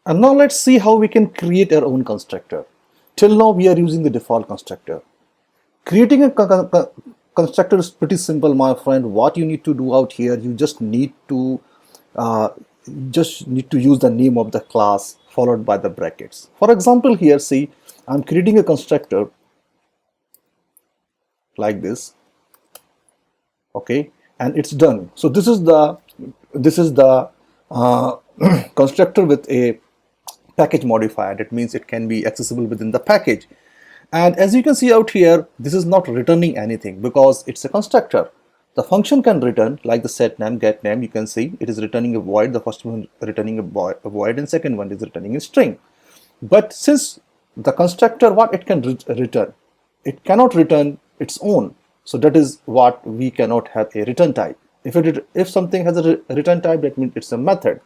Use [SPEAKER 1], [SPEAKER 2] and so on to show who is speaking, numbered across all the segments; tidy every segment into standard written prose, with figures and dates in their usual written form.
[SPEAKER 1] And now let's see how we can create our own constructor. Till now we are using the default constructor. Creating a constructor is pretty simple, my friend. What you need to do out here, you uh, just need to use the name of the class followed by the brackets. For example, here see, I'm creating a constructor like this, okay, and it's done. So this is the uh, constructor with a package modifier. That means it can be accessible within the package. And as you can see out here, this is not returning anything because it's a constructor. The function can return like the set name, get name. You can see it is returning a void. The first one returning a void, and second one is returning a string. But since the constructor, what it can return, it cannot return its own. So that is what we cannot have a return type. If something has a return type, that means it's a method.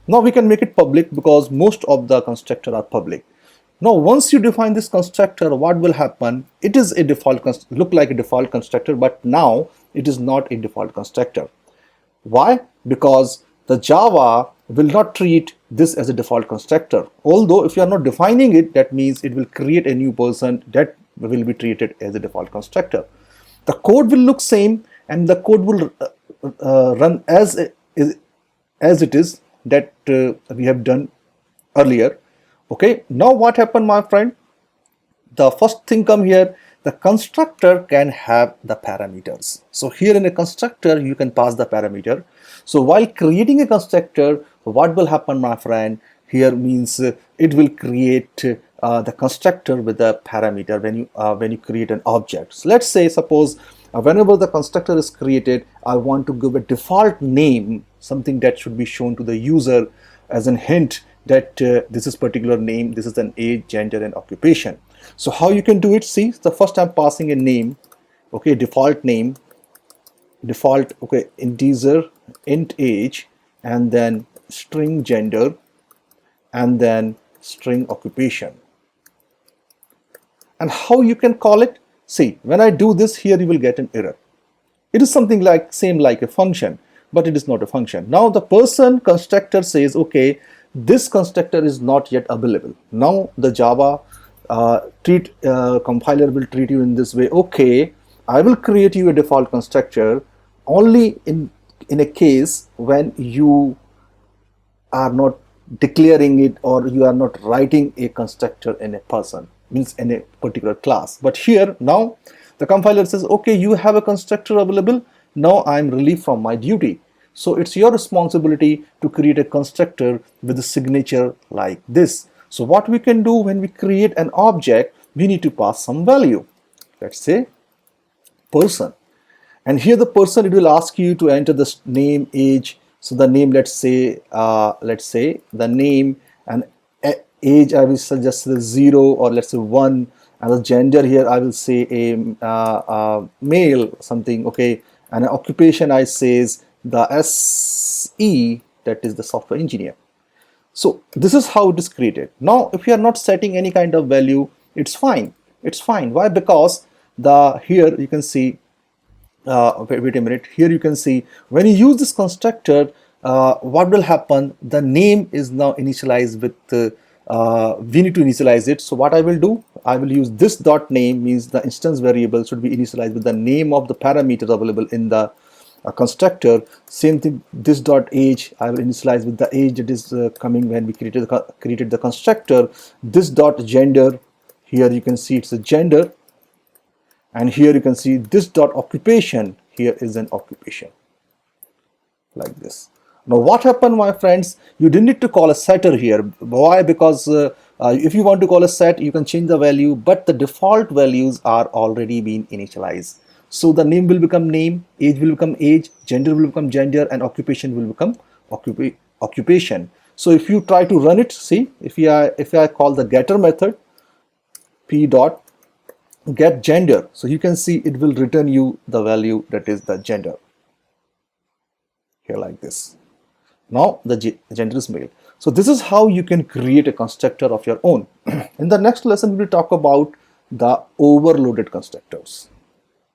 [SPEAKER 1] Now we can make it public because most of the constructor are public. Now once you define this constructor, what will happen? It is a default look like a default constructor, but now it is not a default constructor. Why? Because the Java will not treat this as a default constructor. Although if you are not defining it, that means it will create a new person that will be treated as a default constructor. The code will look same and the code will run as it is that we have done earlier. Okay, now what happened, my friend? The first thing come here, the constructor can have the parameters. So here in a constructor, you can pass the parameter. So while creating a constructor, what will happen, my friend? Here means it will create the constructor with the parameter when you create an object. So let's say, suppose whenever the constructor is created, I want to give a default name, something that should be shown to the user as a hint that this is particular name, this is an age, gender, and occupation. So how you can do it? See, the first I'm passing a name, okay, default name, default, okay, integer, int age, and then string gender, and then string occupation. And how you can call it? See, when I do this here, you will get an error. It is something like same like a function, but it is not a function. Now the person constructor says, okay, this constructor is not yet available. Now the Java compiler will treat you in this way. Okay, I will create you a default constructor only in a case when you are not declaring it or you are not writing a constructor in a person, means in a particular class. But here now the compiler says, okay, you have a constructor available. Now I am relieved from my duty. So it's your responsibility to create a constructor with a signature like this. So what we can do when we create an object, we need to pass some value. Let's say person. And here the person, it will ask you to enter the name, age. So the name, let's say the name, and age I will suggest the 0 or let's say 1, and the gender here I will say a male something, okay, and an occupation I says the SE, that is the software engineer. So this is how it is created. Now if you are not setting any kind of value, it's fine. It's fine. Why? Because here you can see wait a minute, here you can see when you use this constructor, what will happen? The name is now initialized with we need to initialize it. So what I will do, I will use this dot name, means the instance variable should be initialized with the name of the parameters available in the constructor. Same thing, this dot age, I will initialize with the age that is coming when we created the constructor. This dot gender, here you can see it's a gender, and here you can see this dot occupation, here is an occupation like this. Now what happened, my friends? You didn't need to call a setter here. Why? Because if you want to call a set, you can change the value, but the default values are already been initialized. So the name will become name, age will become age, gender will become gender, and occupation will become occupation. So if you try to run it, see, if I call the getter method, p dot get gender, so you can see it will return you the value that is the gender here like this. Now the gender is male. So this is how you can create a constructor of your own. In the next lesson we will talk about the overloaded constructors.